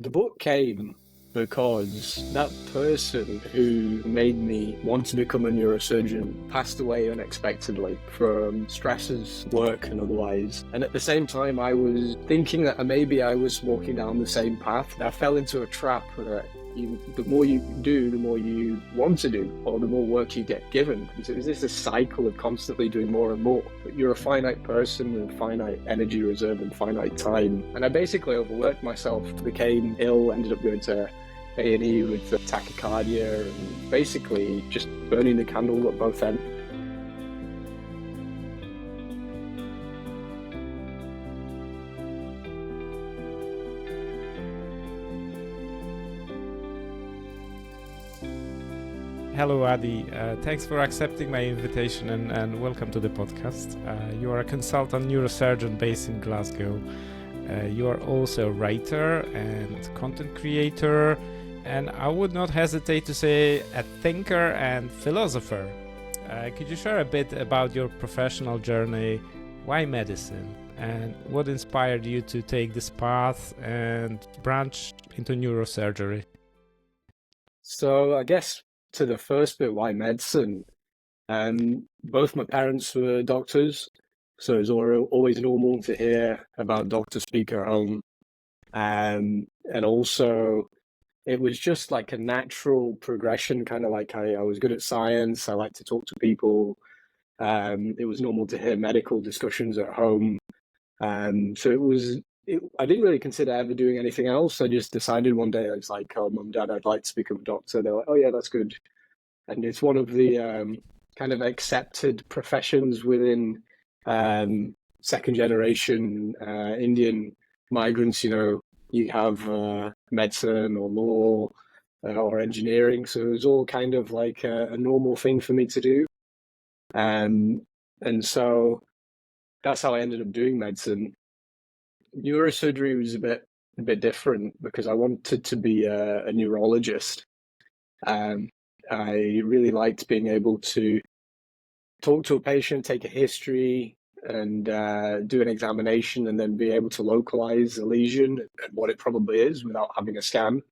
The book came because that person who made me want to become a neurosurgeon passed away unexpectedly from stresses, work and otherwise. And at the same time, I was thinking that maybe I was walking down the same path. I fell into a trap that the more you do, the more you want to do, or the more work you get given. So it's just a cycle of constantly doing more and more. But you're a finite person with finite energy reserve and finite time. And I basically overworked myself, became ill, ended up going to A&E with tachycardia and basically just burning the candle at both ends. Hello, Adi. Thanks for accepting my invitation and welcome to the podcast. You are a consultant neurosurgeon based in Glasgow. You are also a writer and content creator, and I would not hesitate to say a thinker and philosopher. Could you share a bit about your professional journey? Why medicine? And what inspired you to take this path and branch into neurosurgery? So I guess to the first bit, why medicine? Both my parents were doctors, so it's always normal to hear about doctors speak at home. And also, it was just like a natural progression, kind of like I was good at science, I like to talk to people. It was normal to hear medical discussions at home. So I didn't really consider ever doing anything else. I just decided one day, I was like, oh, Mum, Dad, I'd like to become a doctor. They're like, oh, yeah, that's good. And it's one of the kind of accepted professions within second generation Indian migrants. You know, you have medicine or law or engineering. So it was all kind of like a normal thing for me to do. And so that's how I ended up doing medicine. Neurosurgery was a bit different because I wanted to be a neurologist. I really liked being able to talk to a patient, take a history, and do an examination, and then be able to localize a lesion and what it probably is without having a scan.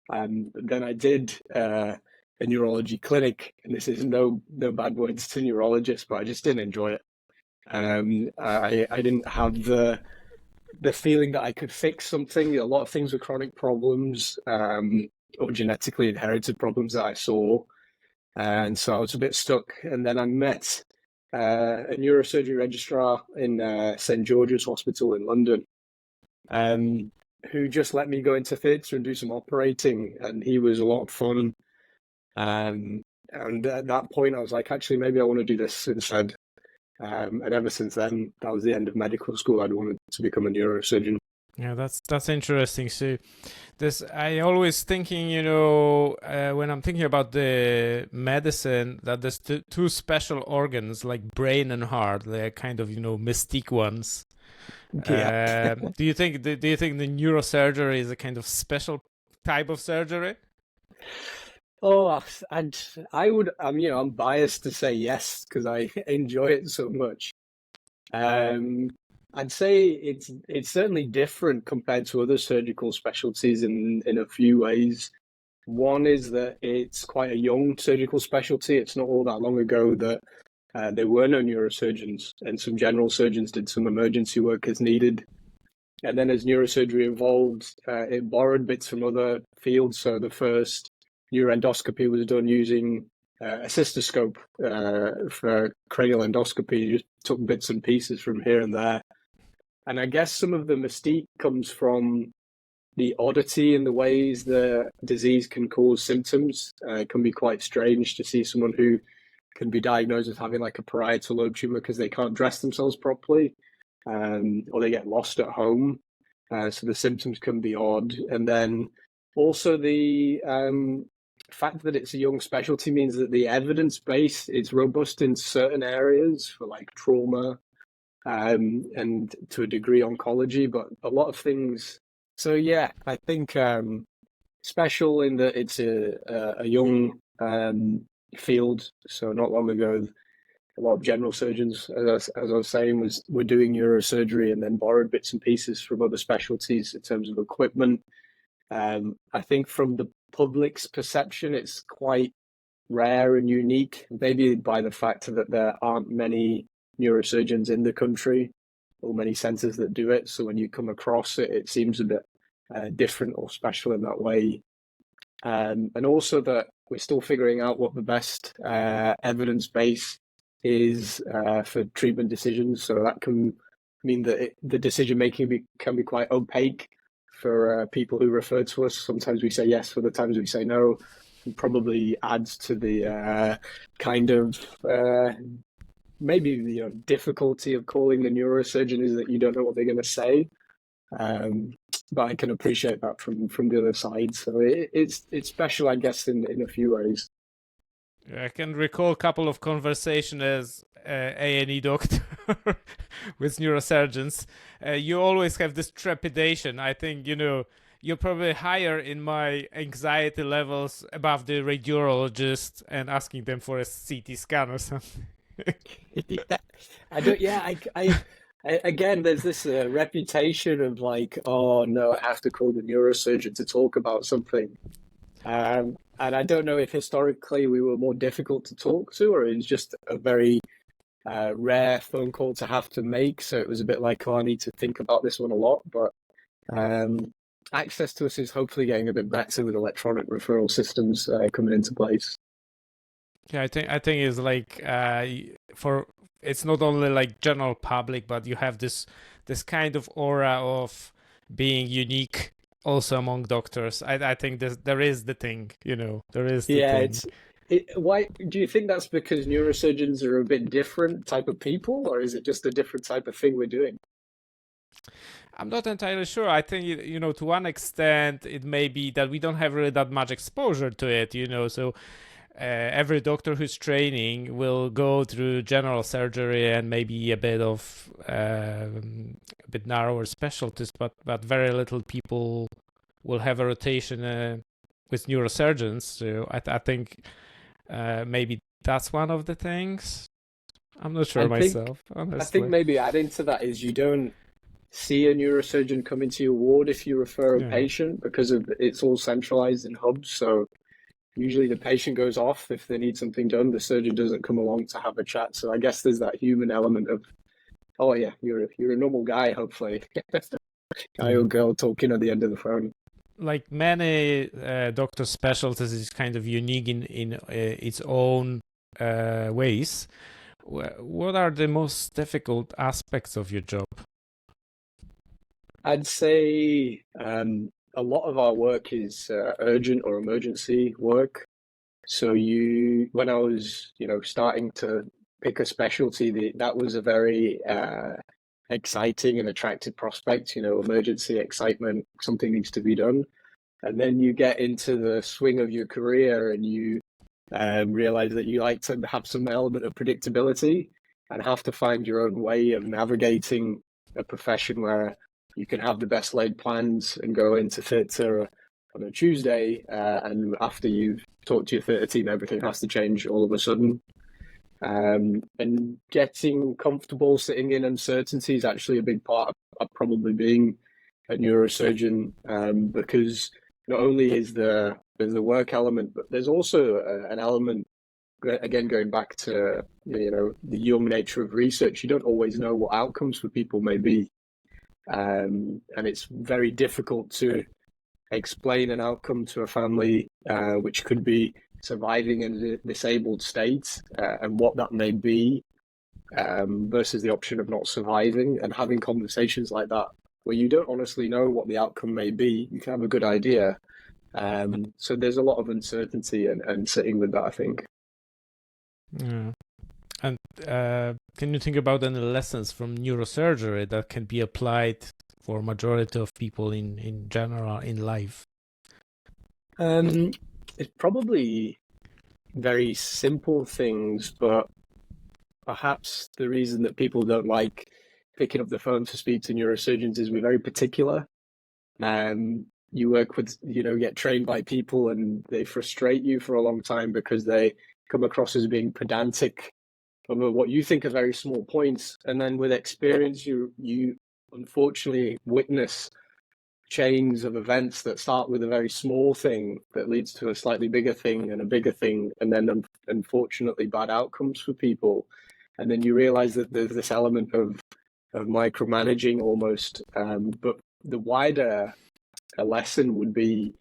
Then I did a neurology clinic, and this is no bad words to neurologists, but I just didn't enjoy it. I didn't have the feeling that I could fix something. A lot of things were chronic problems or genetically inherited problems that I saw. And so I was a bit stuck. And then I met a neurosurgery registrar in St George's Hospital in London, who just let me go into theatre and do some operating. And he was a lot of fun. And at that point, I was like, actually, maybe I want to do this instead. And ever since then, that was the end of medical school. I'd wanted to become a neurosurgeon. Yeah, that's interesting. So, I always thinking, when I'm thinking about the medicine, that there's two special organs like brain and heart. They're kind of mystique ones. Yeah. Do you think the neurosurgery is a kind of special type of surgery? Oh, I'm biased to say yes because I enjoy it so much. I'd say it's certainly different compared to other surgical specialties in a few ways. One is that it's quite a young surgical specialty. It's not all that long ago that there were no neurosurgeons, and some general surgeons did some emergency work as needed. And then as neurosurgery evolved, it borrowed bits from other fields. So the first neuroendoscopy was done using a cystoscope for cranial endoscopy. You just took bits and pieces from here and there. And I guess some of the mystique comes from the oddity in the ways the disease can cause symptoms. It can be quite strange to see someone who can be diagnosed as having like a parietal lobe tumor because they can't dress themselves properly, or they get lost at home. So the symptoms can be odd. And then also the fact that it's a young specialty means that the evidence base is robust in certain areas for like trauma, and to a degree oncology, but a lot of things. So yeah, I think special in that it's a young field. So not long ago, a lot of general surgeons, as I was saying, were doing neurosurgery and then borrowed bits and pieces from other specialties in terms of equipment. I think from the public's perception, it's quite rare and unique, maybe by the fact that there aren't many neurosurgeons in the country or many centers that do it. So when you come across it, it seems a bit different or special in that way. And also that we're still figuring out what the best evidence base is for treatment decisions. So that can mean that the decision making can be quite opaque for people who refer to us. Sometimes we say yes, for the times we say no. And probably adds to the kind of maybe the difficulty of calling the neurosurgeon is that you don't know what they're going to say. But I can appreciate that from the other side. So it's special, I guess, in a few ways. I can recall a couple of conversations as A&E doctor with neurosurgeons. You always have this trepidation. I think, you're probably higher in my anxiety levels above the radiologist and asking them for a CT scan or something. Again, there's this reputation of like, oh no, I have to call the neurosurgeon to talk about something. And I don't know if historically we were more difficult to talk to, or it's just a very rare phone call to have to make. So it was a bit like, oh, I need to think about this one a lot. But access to us is hopefully getting a bit better with electronic referral systems coming into place. Yeah, I think it's like it's not only like general public, but you have this kind of aura of being unique also among doctors. I think there is the thing, there is the thing. Why do you think that's because neurosurgeons are a bit different type of people, or is it just a different type of thing we're doing? I'm not entirely sure. I think, to one extent, it may be that we don't have really that much exposure to it, so every doctor who's training will go through general surgery and maybe a bit narrower specialties, but very little people will have a rotation with neurosurgeons. So I think maybe that's one of the things. I'm not sure myself, honestly. I think maybe adding to that is you don't see a neurosurgeon come into your ward if you refer a patient, because it's all centralized in hubs. So usually the patient goes off if they need something done. The surgeon doesn't come along to have a chat. So I guess there's that human element of, oh yeah, you're a normal guy, hopefully. Guy or girl talking at the end of the phone. Like many doctor specialties is kind of unique in its own ways. What are the most difficult aspects of your job? I'd say a lot of our work is urgent or emergency work. So when I was, starting to pick a specialty, that was a very exciting and attractive prospect, emergency, excitement, something needs to be done. And then you get into the swing of your career and you realize that you like to have some element of predictability and have to find your own way of navigating a profession where you can have the best laid plans and go into theatre on a Tuesday, and after you've talked to your theatre team, everything has to change all of a sudden. And getting comfortable sitting in uncertainty is actually a big part of probably being a neurosurgeon, because not only is there's the work element, but there's also an element, again, going back to the young nature of research. You don't always know what outcomes for people may be. And it's very difficult to explain an outcome to a family which could be surviving in a disabled state and what that may be versus the option of not surviving, and having conversations like that where you don't honestly know what the outcome may be. You can have a good idea. So there's a lot of uncertainty and sitting with that, I think. Yeah. And can you think about any lessons from neurosurgery that can be applied for majority of people in general in life? It's probably very simple things, but perhaps the reason that people don't like picking up the phone to speak to neurosurgeons is we're very particular. You work with, get trained by people and they frustrate you for a long time because they come across as being pedantic over what you think are very small points. And then with experience, you unfortunately witness chains of events that start with a very small thing that leads to a slightly bigger thing and a bigger thing, and then unfortunately bad outcomes for people. And then you realize that there's this element of micromanaging almost. But the wider lesson would be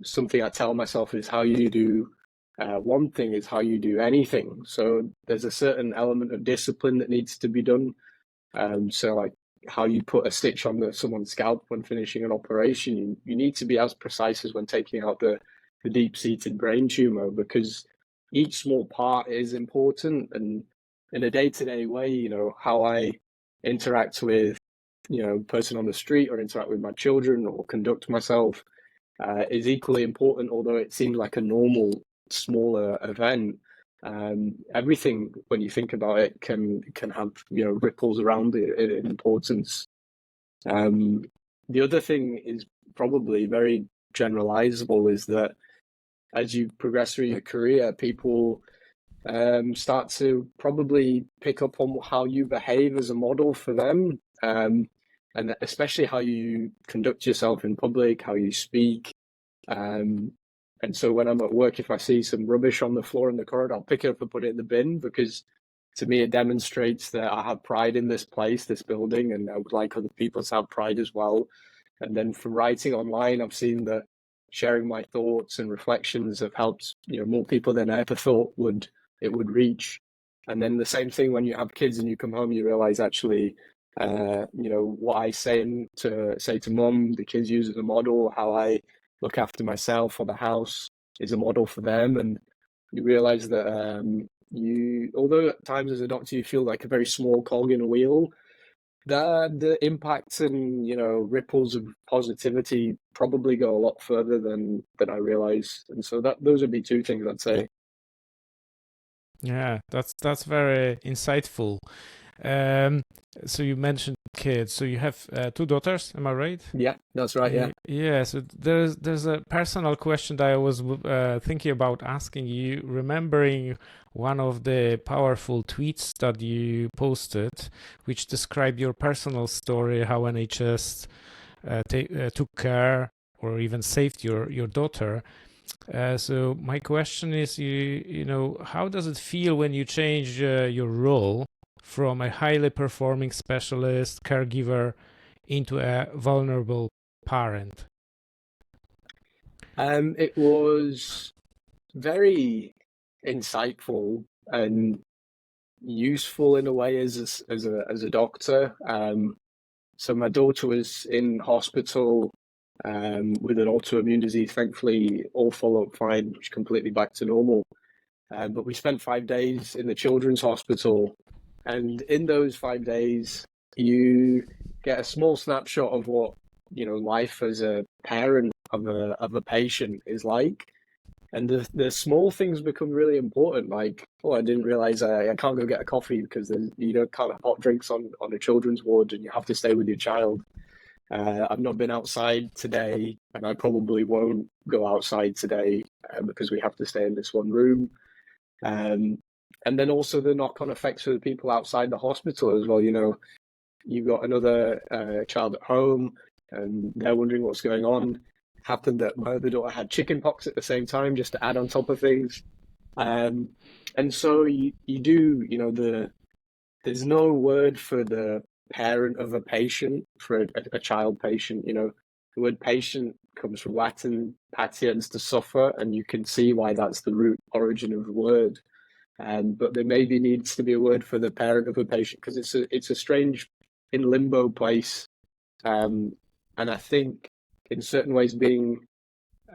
something I tell myself is how you do one thing is how you do anything. So there's a certain element of discipline that needs to be done. So like how you put a stitch on someone's scalp when finishing an operation, you need to be as precise as when taking out the deep-seated brain tumor, because each small part is important. And in a day-to-day way, how I interact with, person on the street or interact with my children or conduct myself is equally important, although it seems like a normal, smaller event. Everything, when you think about it, can have ripples around it in importance. The other thing is probably very generalizable, is that as you progress through your career, people start to probably pick up on how you behave as a model for them, and especially how you conduct yourself in public, how you speak. And so when I'm at work, if I see some rubbish on the floor in the corridor, I'll pick it up and put it in the bin, because to me it demonstrates that I have pride in this place, this building, and I would like other people to have pride as well. And then from writing online, I've seen that sharing my thoughts and reflections have helped more people than I ever thought it would reach. And then the same thing when you have kids and you come home, you realize actually what I say to mom, the kids use as a model. How I look after myself or the house is a model for them. And you realize that although at times as a doctor you feel like a very small cog in a wheel, the impacts and ripples of positivity probably go a lot further than I realize. And so those would be two things I'd say. Yeah, that's very insightful. So you mentioned kids. So you have two daughters, am I right? Yeah, that's right. Yeah. Yeah. So there's a personal question that I was thinking about asking you, remembering one of the powerful tweets that you posted, which described your personal story, how NHS took care or even saved your daughter. So my question is, how does it feel when you change your role from a highly performing specialist caregiver into a vulnerable parent? It was very insightful and useful in a way as a doctor. So my daughter was in hospital with an autoimmune disease. Thankfully, all followed fine, completely back to normal. But we spent 5 days in the children's hospital, and in those 5 days, you get a small snapshot of what life as a parent of a patient is like. And the small things become really important. Like, I didn't realize I can't go get a coffee because can't have hot drinks on a children's ward, and you have to stay with your child. I've not been outside today, and I probably won't go outside today because we have to stay in this one room. And then also the knock-on effects for the people outside the hospital as well. You've got another child at home, and they're wondering what's going on. Happened that my other daughter had chicken pox at the same time, just to add on top of things. And so you do, there's no word for the parent of a patient, for a child patient. The word patient comes from Latin patiens, to suffer, and you can see why that's the root origin of the word. But there maybe needs to be a word for the parent of a patient, because it's a strange in limbo place. And I think in certain ways being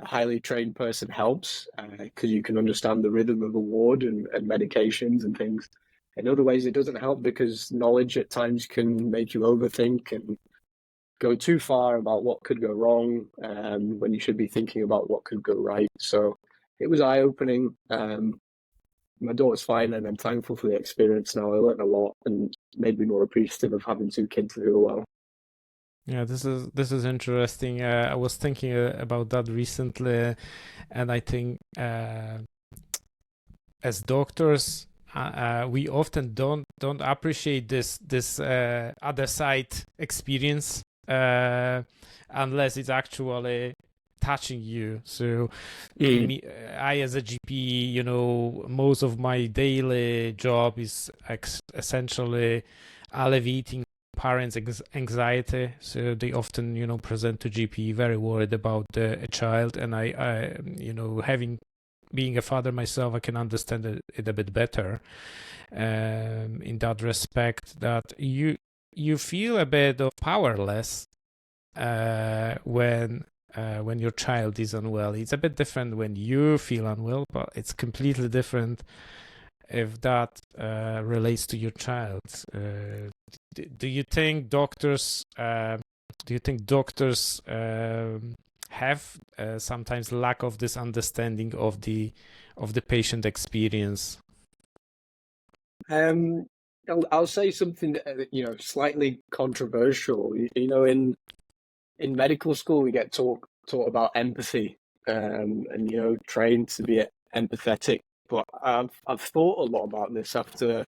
a highly trained person helps, because you can understand the rhythm of a ward and medications and things. In other ways, it doesn't help, because knowledge at times can make you overthink and go too far about what could go wrong when you should be thinking about what could go right. So it was eye-opening. My daughter's fine, and I'm thankful for the experience now. I learned a lot and made me more appreciative of having two kids who are well. Yeah, this is interesting. I was thinking about that recently, and I think as doctors, we often don't appreciate this other side experience unless it's actually touching you. So me, I as a GP, you know, most of my daily job is essentially alleviating parents' anxiety. So they often, you know, present to GP very worried about a child, and I, you know, being a father myself, I can understand it a bit better in that respect, that you feel a bit of powerless when your child is unwell. It's a bit different when you feel unwell, but it's completely different if that relates to your child. Do you think doctors have sometimes lack of this understanding of the patient experience? I'll say something that, you know, slightly controversial. You know, in medical school, we get taught about empathy, and you know, trained to be empathetic. But I've thought a lot about this after,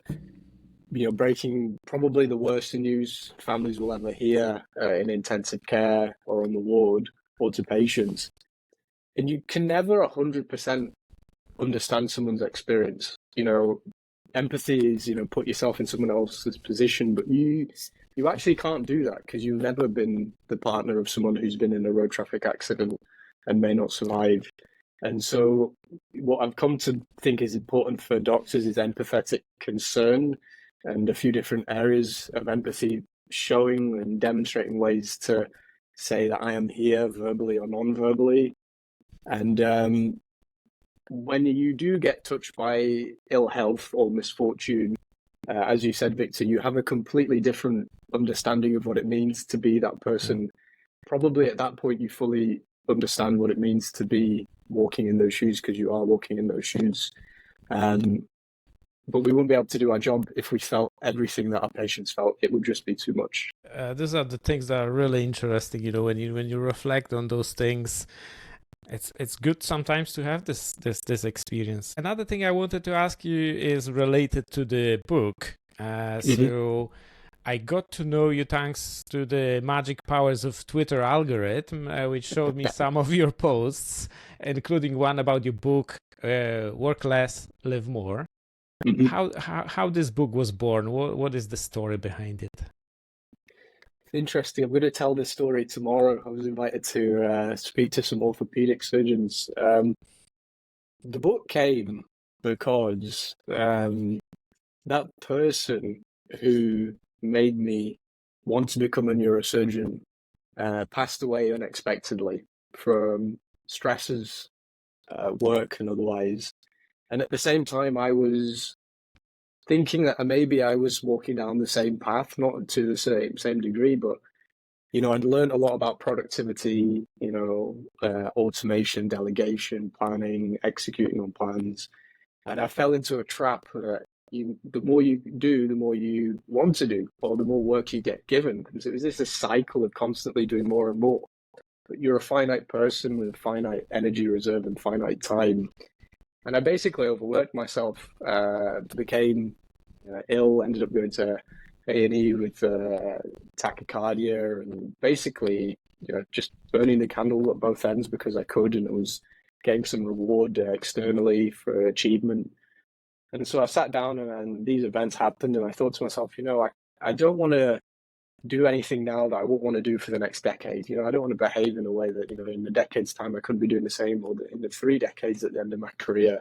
you know, breaking probably the worst news families will ever hear in intensive care or on the ward or to patients. And you can never 100% understand someone's experience. You know, empathy is, you know, put yourself in someone else's position, but you actually can't do that because you've never been the partner of someone who's been in a road traffic accident and may not survive. And so what I've come to think is important for doctors is empathetic concern and a few different areas of empathy, showing and demonstrating ways to say that I am here verbally or non-verbally. And when you do get touched by ill health or misfortune, as you said, Victor, you have a completely different understanding of what it means to be that person. Probably at that point, you fully understand what it means to be walking in those shoes because you are walking in those shoes. But we wouldn't be able to do our job if we felt everything that our patients felt. It would just be too much. These are the things that are really interesting. You know, when you reflect on those things, it's good sometimes to have this experience. Another thing I wanted to ask you is related to the book. So I got to know you thanks to the magic powers of Twitter algorithm, which showed me some of your posts, including one about your book, Work Less, Live More. How this book was born? What is the story behind it? Interesting. I'm going to tell this story tomorrow. I was invited to speak to some orthopedic surgeons. The book came because that person who made me want to become a neurosurgeon passed away unexpectedly from stresses, work and otherwise. And at the same time, I was thinking that maybe I was walking down the same path, not to the same degree, but you know, I'd learned a lot about productivity, you know, automation, delegation, planning, executing on plans, and I fell into a trap that the more you do, the more you want to do, or the more work you get given. Because it was just a cycle of constantly doing more and more. But you're a finite person with a finite energy reserve and finite time. And I basically overworked myself, became ill, ended up going to A&E with tachycardia, and basically, you know, just burning the candle at both ends because I could, and it was getting some reward externally for achievement. And so I sat down and these events happened, and I thought to myself, you know, I don't want to do anything now that I won't want to do for the next decade. You know, I don't want to behave in a way that, you know, in a decade's time I couldn't be doing the same, or in the 3 decades at the end of my career.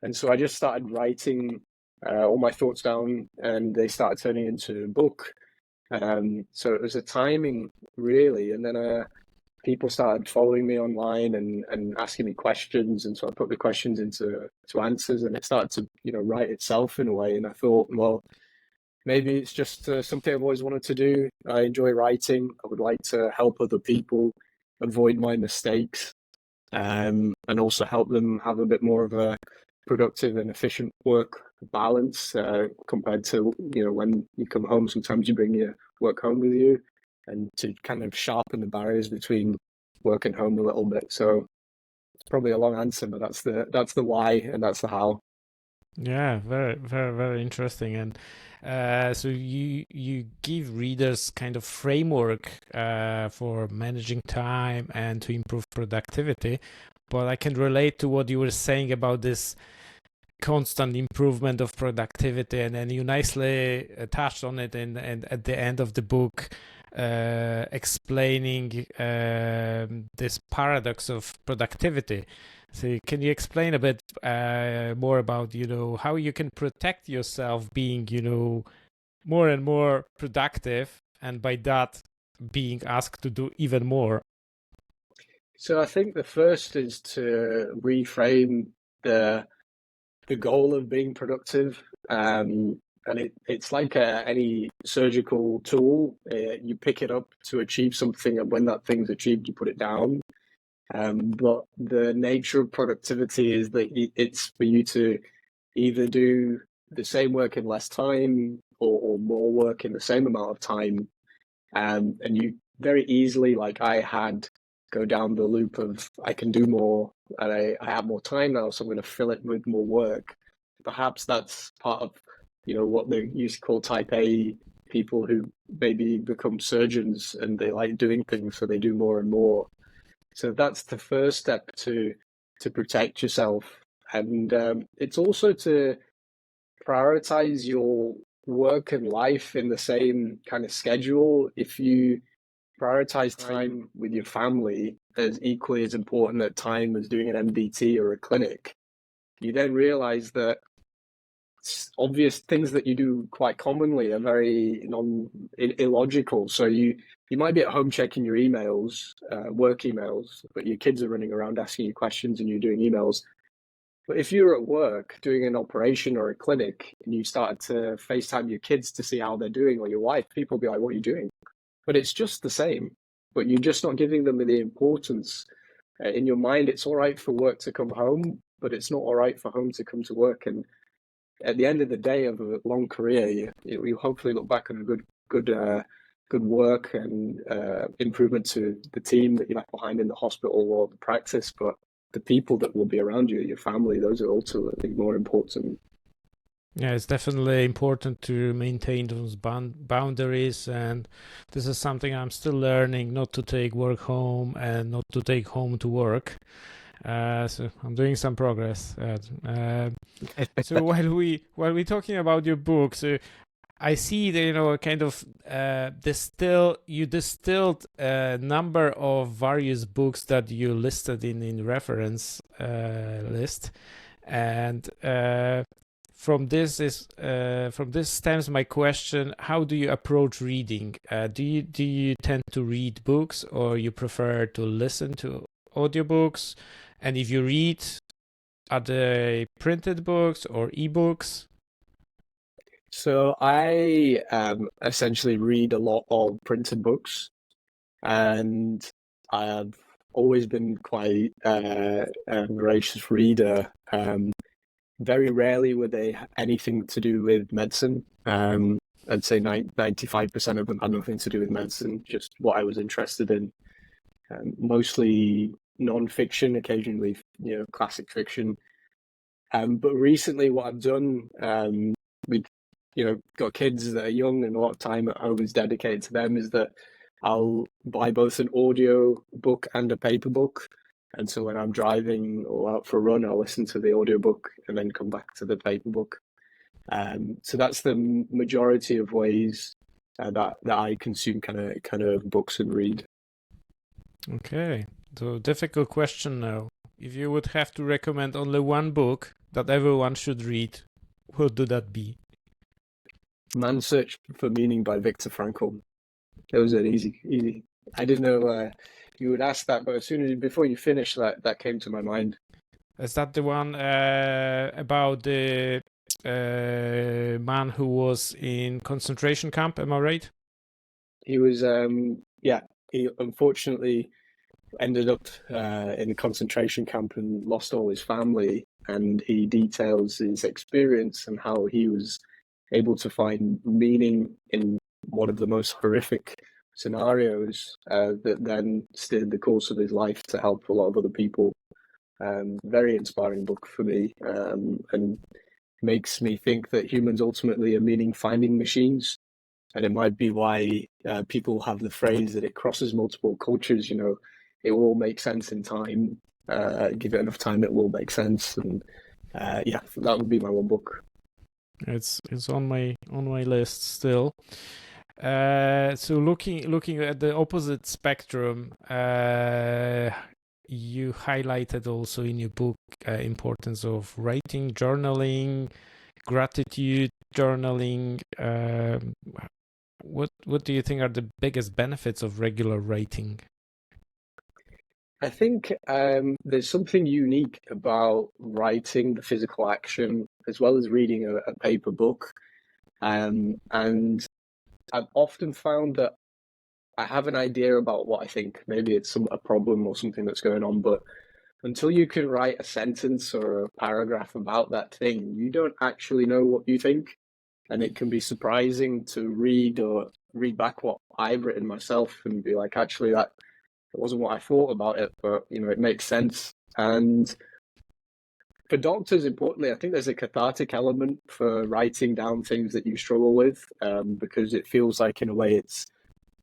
And so I just started writing all my thoughts down, and they started turning into a book. So it was a timing, really. And then people started following me online and asking me questions, and so I put the questions into answers, and it started to, you know, write itself in a way. And I thought, well, maybe it's just something I've always wanted to do. I enjoy writing. I would like to help other people avoid my mistakes, and also help them have a bit more of a productive and efficient work balance compared to, you know, when you come home, sometimes you bring your work home with you, and to kind of sharpen the barriers between work and home a little bit. So it's probably a long answer, but that's the why and that's the how. Yeah, very, very, very interesting. And so you give readers kind of framework for managing time and to improve productivity. But I can relate to what you were saying about this constant improvement of productivity, and then you nicely touched on it and at the end of the book, explaining this paradox of productivity. So can you explain a bit more about, how you can protect yourself being, more and more productive, and by that being asked to do even more? So I think the first is to reframe the goal of being productive. And it's like any surgical tool. You pick it up to achieve something, and when that thing's achieved, you put it down. But the nature of productivity is that it's for you to either do the same work in less time, or more work in the same amount of time. And you very easily, like I had, go down the loop of I can do more, and I have more time now, so I'm going to fill it with more work. Perhaps that's part of, what they used to call type A people, who maybe become surgeons and they like doing things, so they do more and more. So that's the first step to protect yourself. And it's also to prioritize your work and life in the same kind of schedule. If you prioritize time with your family as equally as important at time as doing an MDT or a clinic, you then realize that obvious things that you do quite commonly are very illogical. So you might be at home checking your emails, work emails, but your kids are running around asking you questions and you're doing emails. But if you're at work doing an operation or a clinic and you start to FaceTime your kids to see how they're doing, or your wife, people will be like, "What are you doing?" But it's just the same. But you're just not giving them the importance. In your mind, it's all right for work to come home, but it's not all right for home to come to work. And at the end of the day of a long career, you hopefully look back on a good work and improvement to the team that you left behind in the hospital or the practice. But the people that will be around you, your family, those are ultimately more important. Yeah, it's definitely important to maintain those boundaries, and this is something I'm still learning, not to take work home and not to take home to work. So I'm doing some progress. So while we talking about your book, so I see that kind of you distilled a number of various books that you listed in reference list, and from this stems my question: how do you approach reading? Do you tend to read books, or you prefer to listen to audiobooks? And if you read, are they printed books or ebooks? So I essentially read a lot of printed books, and I have always been quite a voracious reader. Very rarely were they anything to do with medicine. I'd say 95% of them had nothing to do with medicine, just what I was interested in. Mostly non-fiction, occasionally, classic fiction. But recently what I've done, with, got kids that are young and a lot of time at home is dedicated to them, is that I'll buy both an audio book and a paper book. And so when I'm driving or out for a run, I'll listen to the audiobook and then come back to the paper book. So that's the majority of ways that I consume kind of books and read. Okay, so difficult question now. If you would have to recommend only one book that everyone should read, what would that be? Man's Search for Meaning by Viktor Frankl. It was an easy. I didn't know you would ask that, but before you finished that came to my mind. Is that the one about the man who was in concentration camp? Am I right? He was, he unfortunately ended up in a concentration camp and lost all his family. And he details his experience and how he was able to find meaning in one of the most horrific scenarios that then steered the course of his life to help a lot of other people. Very inspiring book for me. And makes me think that humans ultimately are meaning-finding machines. And it might be why people have the phrase that it crosses multiple cultures. You know, it will make sense in time. Give it enough time, it will make sense. And yeah, that would be my one book. It's on my list still. So looking at the opposite spectrum, you highlighted also in your book importance of writing, journaling, gratitude journaling. What do you think are the biggest benefits of regular writing? I think there's something unique about writing, the physical action, as well as reading a paper book. And I've often found that I have an idea about what I think. Maybe it's a problem or something that's going on, but until you can write a sentence or a paragraph about that thing, you don't actually know what you think. And it can be surprising to read back what I've written myself and be like, actually, that wasn't what I thought about it, but you know, it makes sense. And for doctors, importantly, I think there's a cathartic element for writing down things that you struggle with, because it feels like, in a way,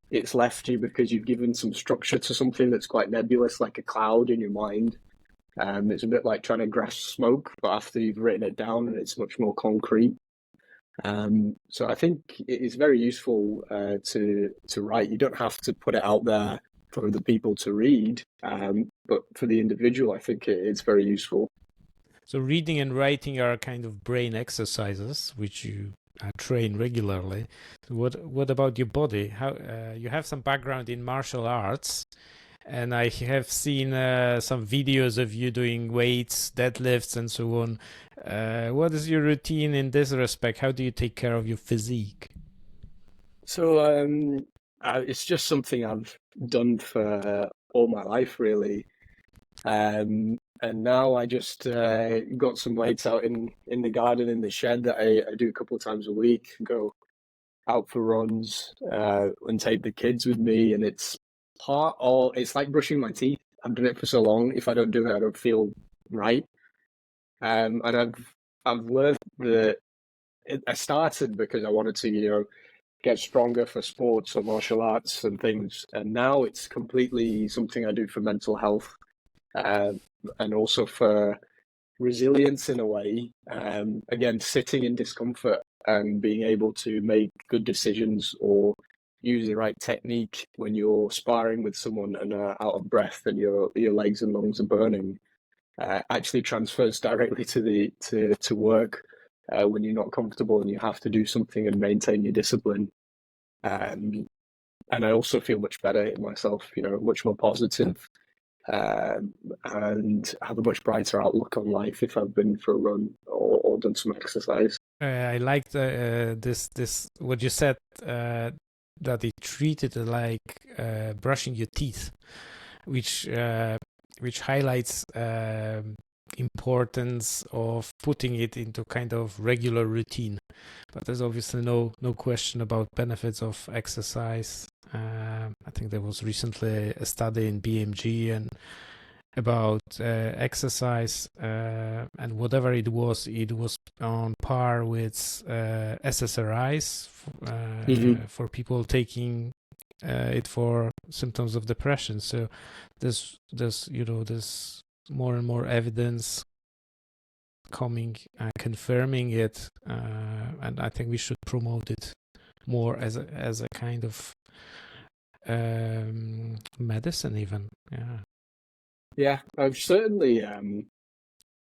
it's left you because you've given some structure to something that's quite nebulous, like a cloud in your mind. It's a bit like trying to grasp smoke, but after you've written it down, it's much more concrete. So I think it is very useful to write. You don't have to put it out there for the people to read, but for the individual, I think it's very useful. So reading and writing are kind of brain exercises, which you train regularly. What about your body? How you have some background in martial arts, and I have seen some videos of you doing weights, deadlifts, and so on. What is your routine in this respect? How do you take care of your physique? So it's just something I've done for all my life, really. And now I just got some weights out in the garden, in the shed, that I do a couple of times a week. Go out for runs and take the kids with me, and it's like brushing my teeth. I've done it for so long. If I don't do it, I don't feel right. And I've learned that I started because I wanted to, you know, get stronger for sports or martial arts and things, and now it's completely something I do for mental health. And also for resilience in a way. Again, sitting in discomfort and being able to make good decisions or use the right technique when you're sparring with someone and are out of breath and your legs and lungs are burning, actually transfers directly to work when you're not comfortable and you have to do something and maintain your discipline. And I also feel much better in myself, you know, much more positive. And have a much brighter outlook on life if I've been for a run or done some exercise. I liked this what you said, that it treated it like brushing your teeth, which highlights importance of putting it into kind of regular routine. But there's obviously no question about benefits of exercise. I think there was recently a study in BMG and about exercise, and whatever it was on par with SSRIs for people taking it for symptoms of depression. So there's more and more evidence coming, confirming it, and I think we should promote it more as a kind of medicine, even. Yeah, I've certainly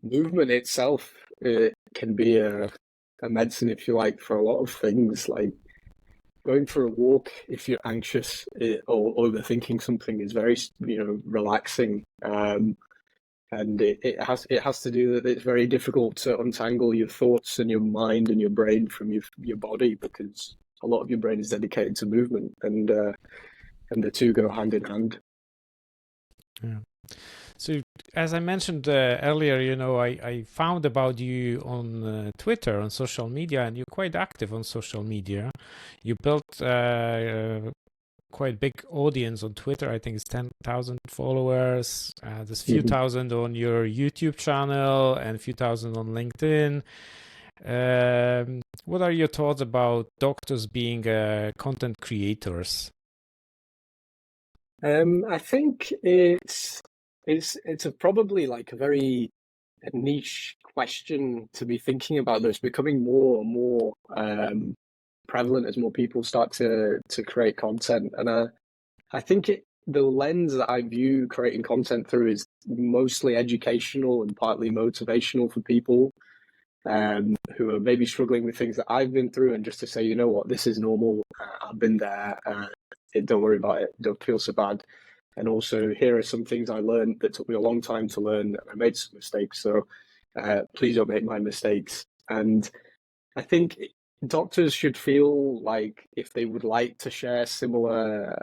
movement itself can be a medicine, if you like, for a lot of things, like going for a walk if you're anxious or overthinking something is very, you know, relaxing. And it has to do that it's very difficult to untangle your thoughts and your mind and your brain from your body, because a lot of your brain is dedicated to movement, and the two go hand in hand. Yeah. So as I mentioned earlier, you know, I found about you on Twitter, on social media, and you're quite active on social media. You built quite big audience on Twitter. I think it's 10,000 followers. There's a few thousand on your YouTube channel and a few thousand on LinkedIn. What are your thoughts about doctors being content creators? I think it's probably like a very niche question to be thinking about. That's becoming more and more prevalent as more people start to create content, and I think the lens that I view creating content through is mostly educational and partly motivational for people who are maybe struggling with things that I've been through, and just to say, you know what, this is normal. I've been there. Don't worry about it. Don't feel so bad. And also, here are some things I learned that took me a long time to learn. I made some mistakes, so please don't make my mistakes. And I think doctors should feel like if they would like to share similar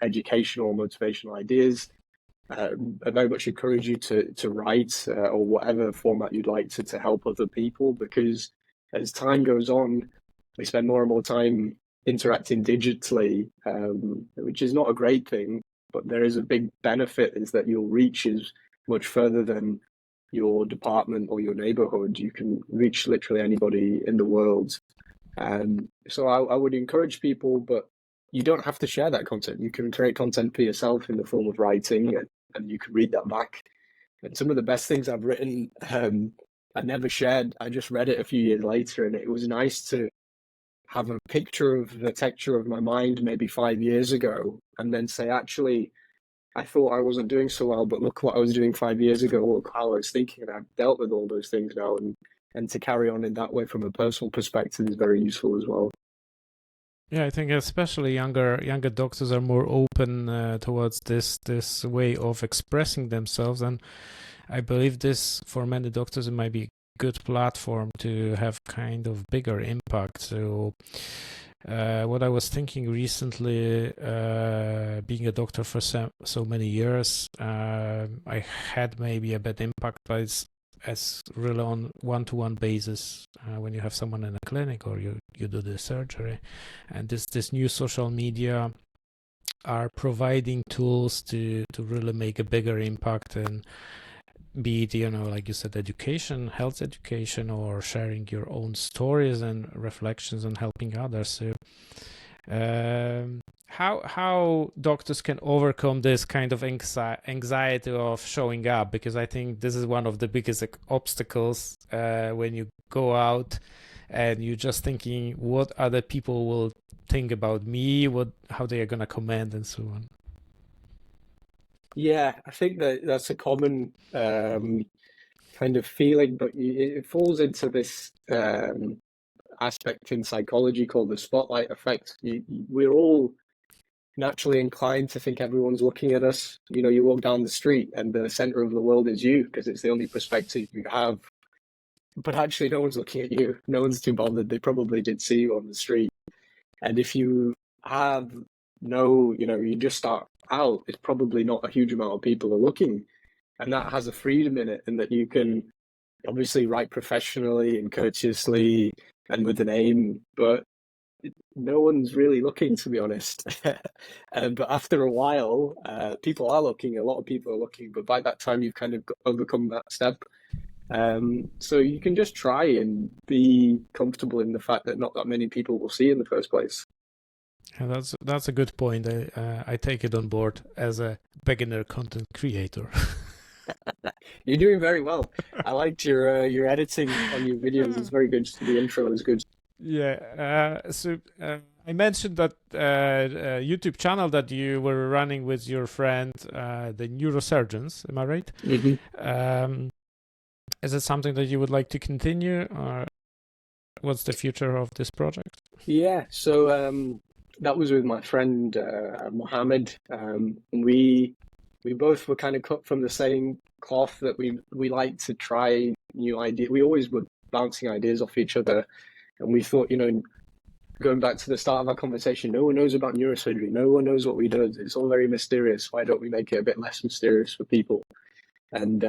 educational, motivational ideas, I very much encourage you to write or whatever format you'd like to help other people, because as time goes on, we spend more and more time interacting digitally, which is not a great thing, but there is a big benefit is that your reach is much further than your department or your neighborhood. You can reach literally anybody in the world. So I would encourage people, but you don't have to share that content. You can create content for yourself in the form of writing, and you can read that back. And some of the best things I've written, I never shared. I just read it a few years later, and it was nice to have a picture of the texture of my mind maybe 5 years ago, and then say, actually, I thought I wasn't doing so well, but look what I was doing 5 years ago. Look how I was thinking, and I've dealt with all those things now. And to carry on in that way from a personal perspective is very useful as well. Yeah, I think especially younger doctors are more open towards this way of expressing themselves, and I believe this for many doctors it might be a good platform to have kind of bigger impact. So what I was thinking recently, being a doctor for so many years, I had maybe a bad impact, but it's as really on one-to-one basis when you have someone in a clinic or you do the surgery, and this new social media are providing tools to really make a bigger impact, and be it, you know, like you said, education, health education, or sharing your own stories and reflections and helping others. So how doctors can overcome this kind of anxiety of showing up, because I think this is one of the biggest obstacles when you go out and you're just thinking what other people will think about me, how they are going to comment and so on. Yeah, I think that's a common kind of feeling, but it falls into this aspect in psychology called the spotlight effect. We're all naturally inclined to think everyone's looking at us. You know, you walk down the street and the center of the world is you because it's the only perspective you have. But actually, no one's looking at you. No one's too bothered. They probably did see you on the street. And if you have you just start out, it's probably not a huge amount of people are looking. And that has a freedom in it, and that you can obviously write professionally and courteously and with an aim, but no one's really looking, to be honest. But after a while, people are looking. A lot of people are looking, but by that time, you've kind of overcome that step. So you can just try and be comfortable in the fact that not that many people will see in the first place. Yeah, that's a good point. I take it on board as a beginner content creator. You're doing very well. I liked your editing on your videos. It's very good. The intro is good. Yeah. So I mentioned that YouTube channel that you were running with your friend, the Neurosurgeons. Am I right? Mm-hmm. Is it something that you would like to continue, or what's the future of this project? Yeah. So that was with my friend Mohammed. We both were kind of cut from the same cloth, that we like to try new ideas. We always were bouncing ideas off each other, and we thought, going back to the start of our conversation, no one knows about neurosurgery. No one knows what we do. It's all very mysterious. Why don't we make it a bit less mysterious for people? And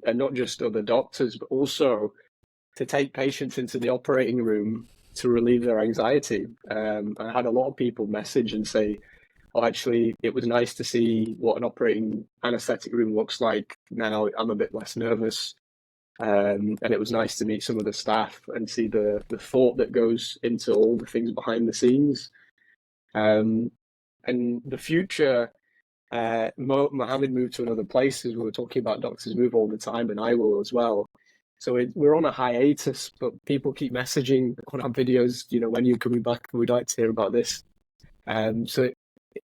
not just other doctors, but also to take patients into the operating room to relieve their anxiety. I had a lot of people message and say, oh, actually, it was nice to see what an operating anesthetic room looks like. Now I'm a bit less nervous. And it was nice to meet some of the staff and see the thought that goes into all the things behind the scenes. And the future, Mohammed moved to another place, as we were talking about, doctors move all the time, and I will as well. So we're on a hiatus, but people keep messaging on our videos, when you're coming back, we'd like to hear about this. So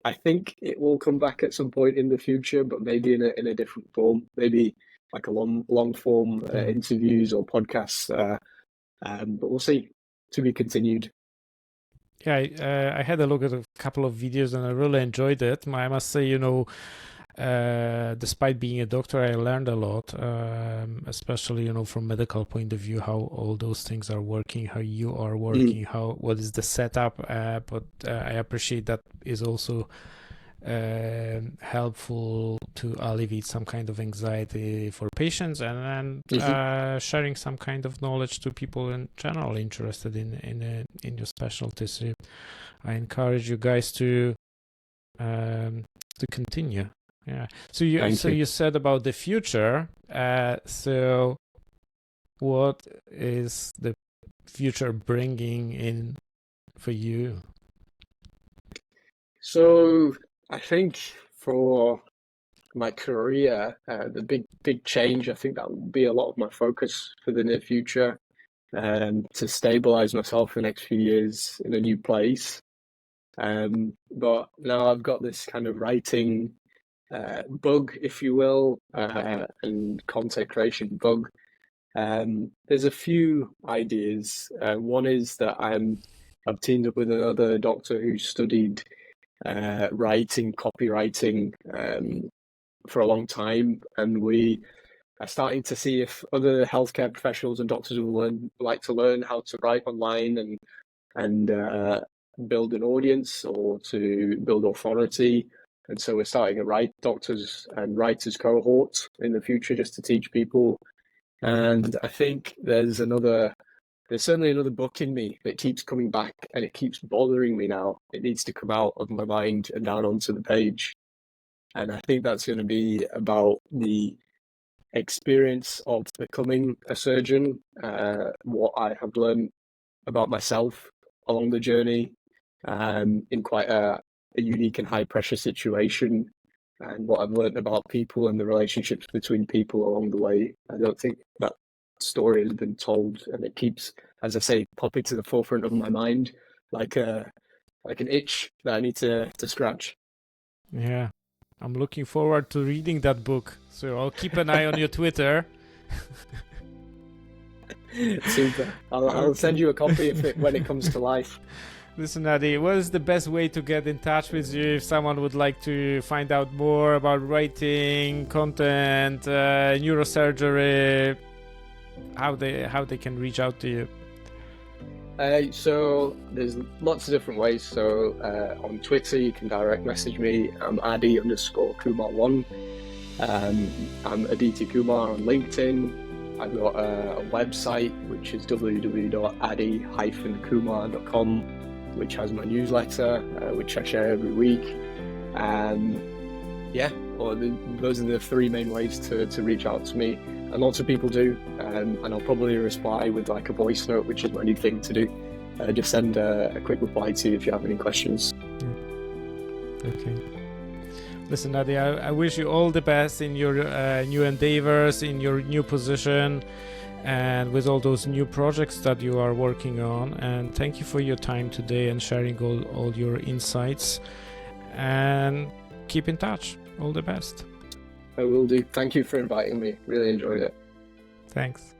I think it will come back at some point in the future, but maybe in a different form, maybe like a long form interviews or podcasts. But we'll see. To be continued. Yeah, I had a look at a couple of videos and I really enjoyed it. I must say, despite being a doctor, I learned a lot, especially, from medical point of view, how all those things are working, how you are working, what is the setup. But I appreciate that is also helpful to alleviate some kind of anxiety for patients, and sharing some kind of knowledge to people in general interested in your specialty. So I encourage you guys to continue. Yeah. So you said about the future. So what is the future bringing in for you? So I think for my career, the big change, I think that will be a lot of my focus for the near future, to stabilize myself for the next few years in a new place. But now I've got this kind of writing bug, if you will, and content creation bug. There's a few ideas. One is that I've teamed up with another doctor who studied copywriting for a long time, and we are starting to see if other healthcare professionals and doctors will like to learn how to write online and build an audience or to build authority. And so we're starting a doctors and writers cohort in the future just to teach people. And I think there's certainly another book in me that keeps coming back, and it keeps bothering me now. It needs to come out of my mind and down onto the page. And I think that's going to be about the experience of becoming a surgeon, what I have learned about myself along the journey, in quite a unique and high pressure situation, and what I've learned about people and the relationships between people along the way. I don't think that story has been told, and it keeps, as I say, popping to the forefront of my mind like an itch that I need to scratch. Yeah, I'm looking forward to reading that book, so I'll keep an eye on your Twitter. Super. I'll send you a copy of it when it comes to life. Listen, Adi, what is the best way to get in touch with you if someone would like to find out more about writing, content, neurosurgery? How they can reach out to you? So there's lots of different ways. So on Twitter, you can direct message me. I'm Adi_Kumar1. I'm Aditi Kumar on LinkedIn. I've got a website, which is www.adi-kumar.com, which has my newsletter, which I share every week. Those are the three main ways to reach out to me. And lots of people do, and I'll probably reply with like a voice note, which is my new thing to do. Just send a quick reply to you if you have any questions. Okay. Listen, Adi, I wish you all the best in your new endeavors, in your new position, and with all those new projects that you are working on. And thank you for your time today and sharing all your insights. And keep in touch. All the best. I will do. Thank you for inviting me. Really enjoyed it. Thanks.